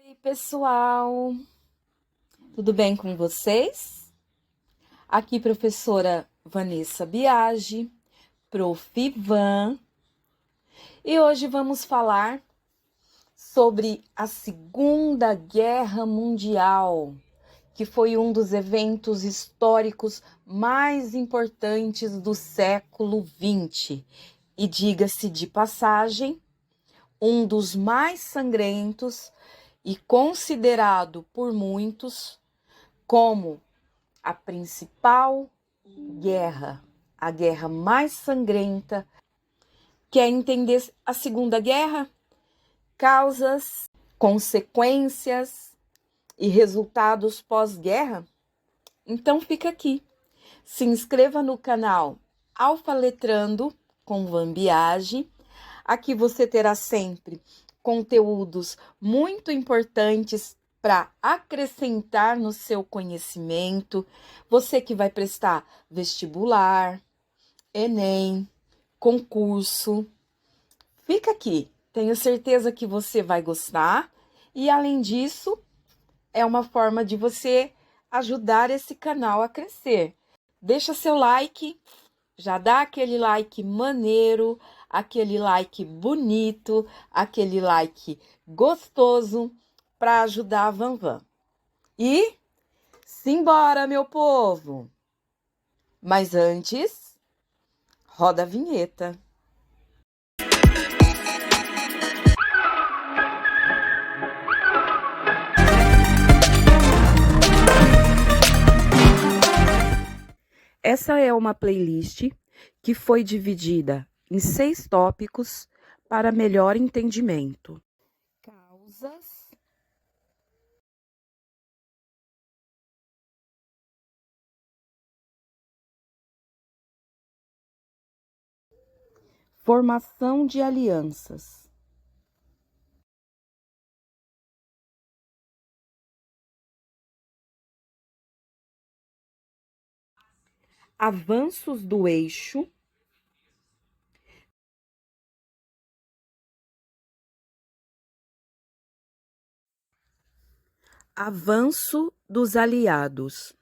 Oi, pessoal, tudo bem com vocês? Aqui, professora Vanessa Biagi, Prof. Van, e hoje vamos falar sobre a Segunda Guerra Mundial, que foi um dos eventos históricos mais importantes do século XX, e diga-se de passagem, um dos mais sangrentos e considerado por muitos como a principal guerra, a guerra mais sangrenta. Quer entender a Segunda Guerra? Causas, consequências e resultados pós-guerra? Então fica aqui. Se inscreva no canal Alfaletrando com Van Biagi. Aqui você terá sempre conteúdos muito importantes para acrescentar no seu conhecimento. Você que vai prestar vestibular, Enem, concurso, fica aqui. Tenho certeza que você vai gostar. E além disso, é uma forma de você ajudar esse canal a crescer. Deixa seu like, já dá aquele like maneiro, aquele like bonito, aquele like gostoso para ajudar a Vanvan. E simbora, meu povo! Mas antes, roda a vinheta. Essa é uma playlist que foi dividida em 6 tópicos para melhor entendimento. Causas, formação de alianças, avanços do eixo, avanço dos aliados,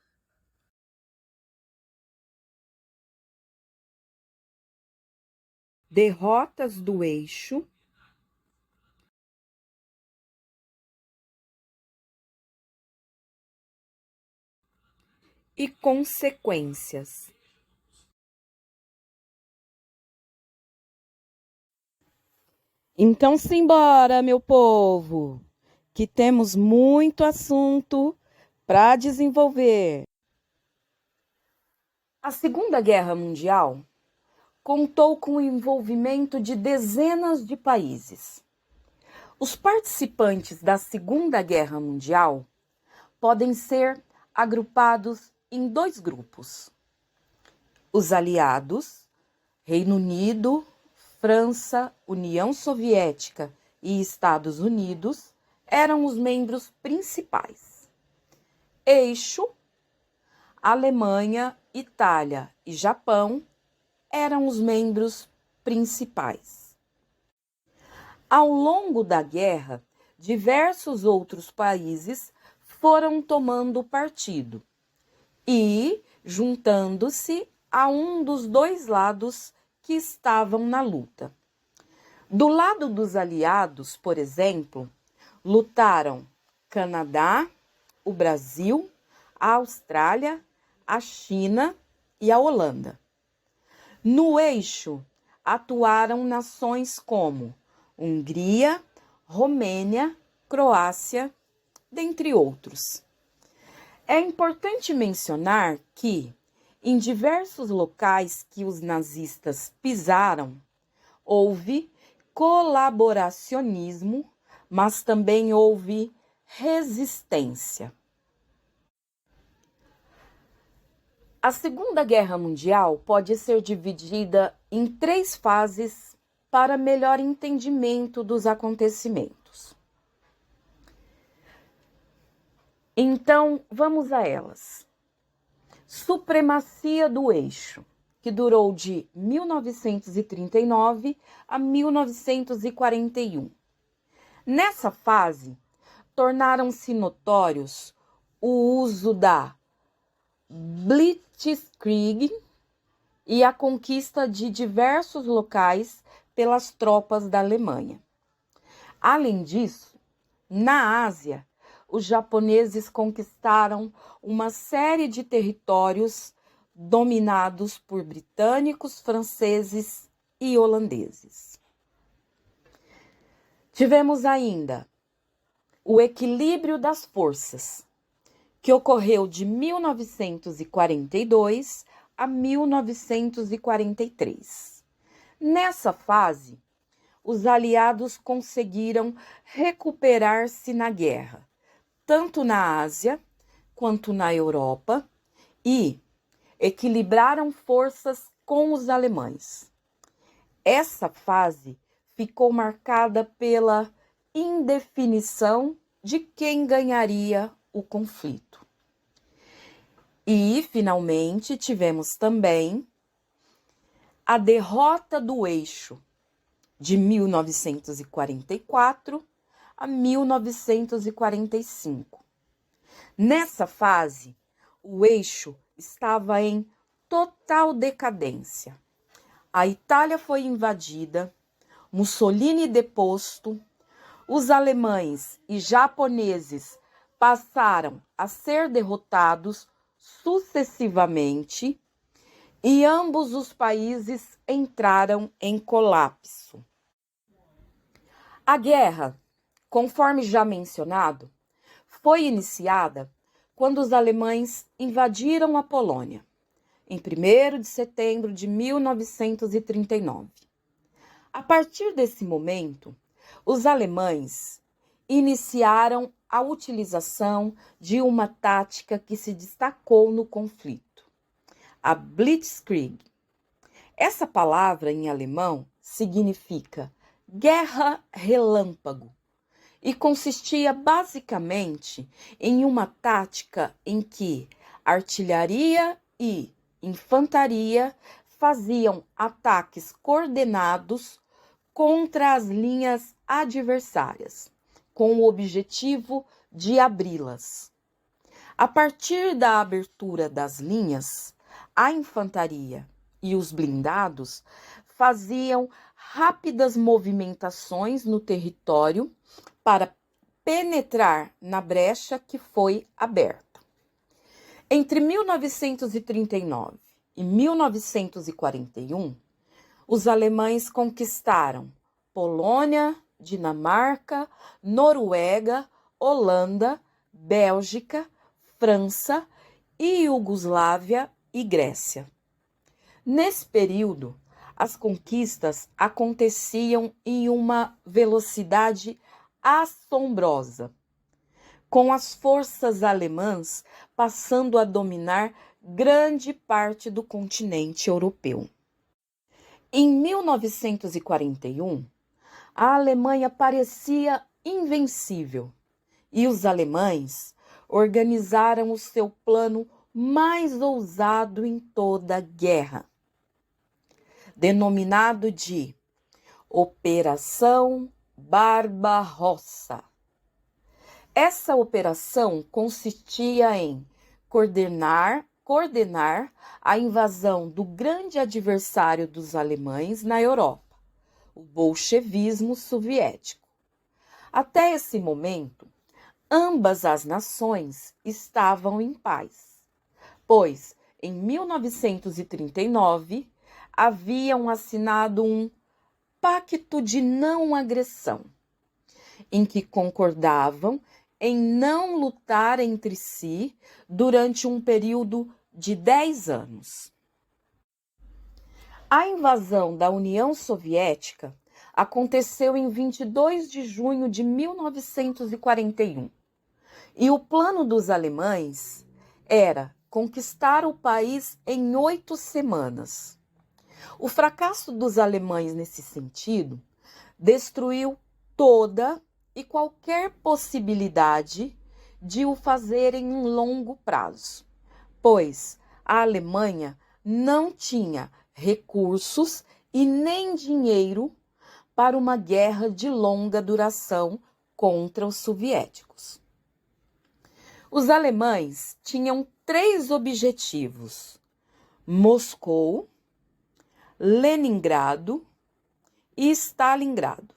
derrotas do eixo, e consequências. Então, simbora, meu povo, que temos muito assunto para desenvolver. A Segunda Guerra Mundial contou com o envolvimento de dezenas de países. Os participantes da Segunda Guerra Mundial podem ser agrupados em 2 grupos. Os aliados, Reino Unido, França, União Soviética e Estados Unidos eram os membros principais. Eixo, Alemanha, Itália e Japão eram os membros principais. Ao longo da guerra, diversos outros países foram tomando partido e juntando-se a um dos 2 lados que estavam na luta. Do lado dos aliados, por exemplo, lutaram Canadá, o Brasil, a Austrália, a China e a Holanda. No eixo, atuaram nações como Hungria, Romênia, Croácia, dentre outros. É importante mencionar que, em diversos locais que os nazistas pisaram, houve colaboracionismo, mas também houve resistência. A Segunda Guerra Mundial pode ser dividida em 3 fases para melhor entendimento dos acontecimentos. Então, vamos a elas. Supremacia do eixo, que durou de 1939 a 1941. Nessa fase, tornaram-se notórios o uso da Blitzkrieg e a conquista de diversos locais pelas tropas da Alemanha. Além disso, na Ásia, os japoneses conquistaram uma série de territórios dominados por britânicos, franceses e holandeses. Tivemos ainda o equilíbrio das forças, que ocorreu de 1942 a 1943. Nessa fase, os aliados conseguiram recuperar-se na guerra, tanto na Ásia quanto na Europa, e equilibraram forças com os alemães. Essa fase ficou marcada pela indefinição de quem ganharia o conflito. E, finalmente, tivemos também a derrota do Eixo, de 1944 a 1945. Nessa fase, o Eixo estava em total decadência. A Itália foi invadida, Mussolini deposto, os alemães e japoneses passaram a ser derrotados sucessivamente e ambos os países entraram em colapso. A guerra, conforme já mencionado, foi iniciada quando os alemães invadiram a Polônia, em 1º de setembro de 1939. A partir desse momento, os alemães iniciaram a utilização de uma tática que se destacou no conflito, a Blitzkrieg. Essa palavra em alemão significa guerra relâmpago e consistia basicamente em uma tática em que artilharia e infantaria faziam ataques coordenados contra as linhas adversárias, com o objetivo de abri-las. A partir da abertura das linhas, a infantaria e os blindados faziam rápidas movimentações no território para penetrar na brecha que foi aberta. Entre 1939 e 1941, os alemães conquistaram Polônia, Dinamarca, Noruega, Holanda, Bélgica, França e Iugoslávia e Grécia. Nesse período, as conquistas aconteciam em uma velocidade assombrosa, com as forças alemãs passando a dominar grande parte do continente europeu. Em 1941, a Alemanha parecia invencível e os alemães organizaram o seu plano mais ousado em toda a guerra, denominado de Operação Barbarossa. Essa operação consistia em coordenar a invasão do grande adversário dos alemães na Europa, o bolchevismo soviético. Até esse momento, ambas as nações estavam em paz, pois em 1939 haviam assinado um pacto de não agressão, em que concordavam em não lutar entre si durante um período de 10 anos. A invasão da União Soviética aconteceu em 22 de junho de 1941, e o plano dos alemães era conquistar o país em 8 semanas. O fracasso dos alemães nesse sentido destruiu toda e qualquer possibilidade de o fazer em um longo prazo, pois a Alemanha não tinha recursos e nem dinheiro para uma guerra de longa duração contra os soviéticos. Os alemães tinham 3 objetivos: Moscou, Leningrado e Stalingrado.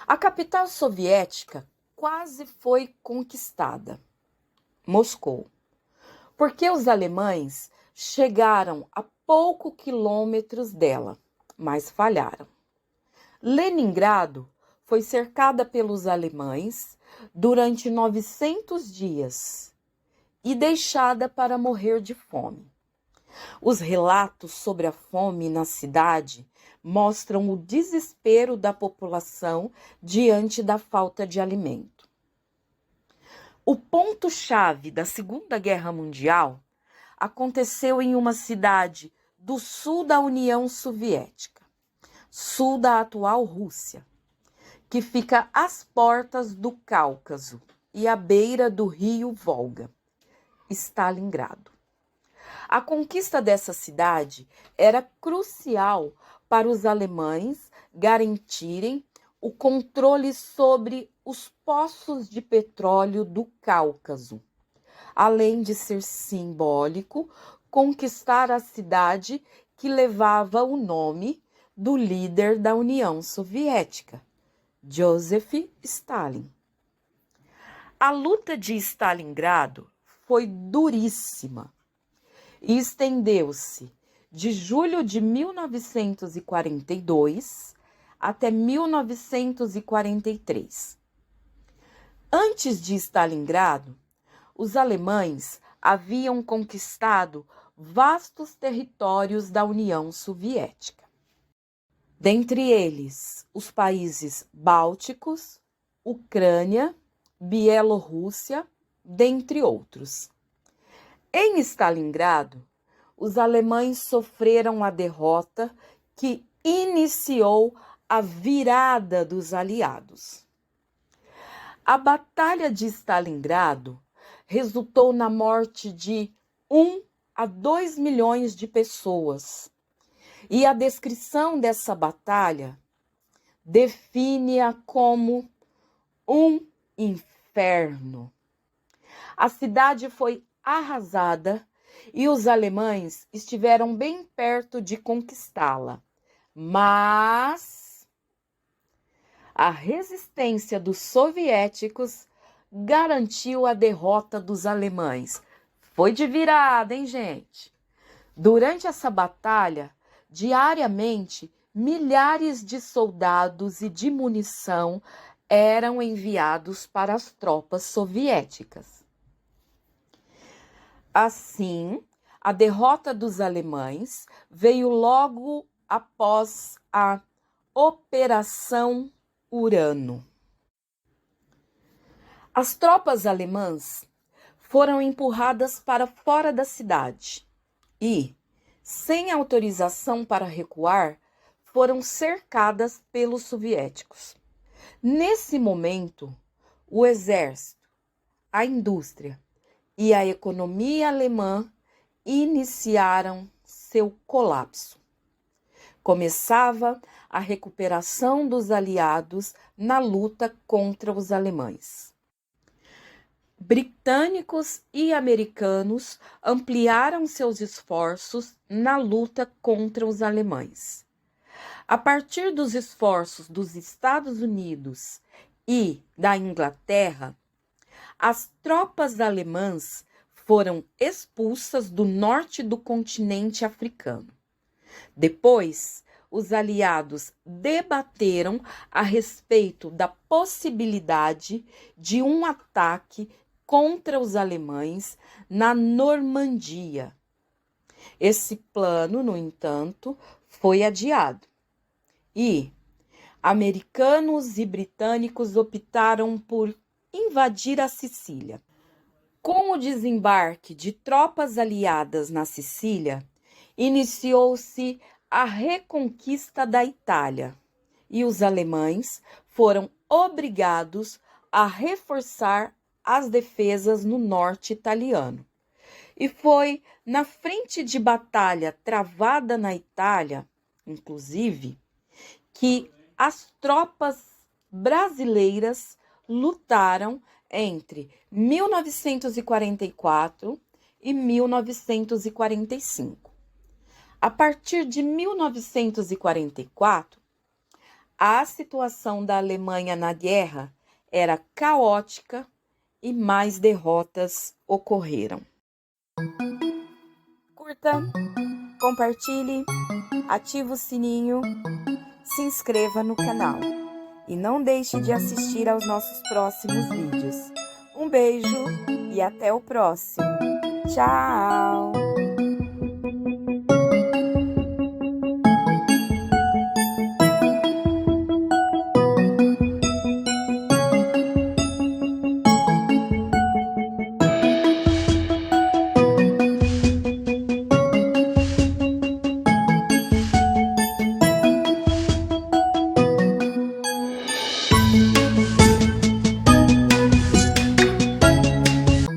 A capital soviética quase foi conquistada, Moscou, porque os alemães chegaram a poucos quilômetros dela, mas falharam. Leningrado foi cercada pelos alemães durante 900 dias e deixada para morrer de fome. Os relatos sobre a fome na cidade mostram o desespero da população diante da falta de alimento. O ponto-chave da Segunda Guerra Mundial aconteceu em uma cidade do sul da União Soviética, sul da atual Rússia, que fica às portas do Cáucaso e à beira do rio Volga, Stalingrado. A conquista dessa cidade era crucial para os alemães garantirem o controle sobre os poços de petróleo do Cáucaso, além de ser simbólico conquistar a cidade que levava o nome do líder da União Soviética, Joseph Stalin. A luta de Stalingrado foi duríssima e estendeu-se de julho de 1942 até 1943. Antes de Stalingrado, os alemães haviam conquistado vastos territórios da União Soviética. Dentre eles, os países bálticos, Ucrânia, Bielorrússia, dentre outros. Em Stalingrado, os alemães sofreram a derrota que iniciou a virada dos aliados. A Batalha de Stalingrado resultou na morte de 1 a 2 milhões de pessoas. E a descrição dessa batalha define-a como um inferno. A cidade foi arrasada e os alemães estiveram bem perto de conquistá-la, mas a resistência dos soviéticos garantiu a derrota dos alemães. Foi de virada, hein, gente? Durante essa batalha, diariamente, milhares de soldados e de munição eram enviados para as tropas soviéticas. Assim, a derrota dos alemães veio logo após a Operação Urano. As tropas alemãs foram empurradas para fora da cidade e, sem autorização para recuar, foram cercadas pelos soviéticos. Nesse momento, o exército, a indústria e a economia alemã iniciaram seu colapso. Começava a recuperação dos aliados na luta contra os alemães. Britânicos e americanos ampliaram seus esforços na luta contra os alemães. A partir dos esforços dos Estados Unidos e da Inglaterra, as tropas alemãs foram expulsas do norte do continente africano. Depois, os aliados debateram a respeito da possibilidade de um ataque contra os alemães na Normandia. Esse plano, no entanto, foi adiado e americanos e britânicos optaram por invadir a Sicília. Com o desembarque de tropas aliadas na Sicília, iniciou-se a reconquista da Itália e os alemães foram obrigados a reforçar as defesas no norte italiano. E foi na frente de batalha travada na Itália, inclusive, que as tropas brasileiras lutaram entre 1944 e 1945. A partir de 1944, a situação da Alemanha na guerra era caótica e mais derrotas ocorreram. Curta, compartilhe, ative o sininho, se inscreva no canal e não deixe de assistir aos nossos próximos vídeos. Um beijo e até o próximo. Tchau!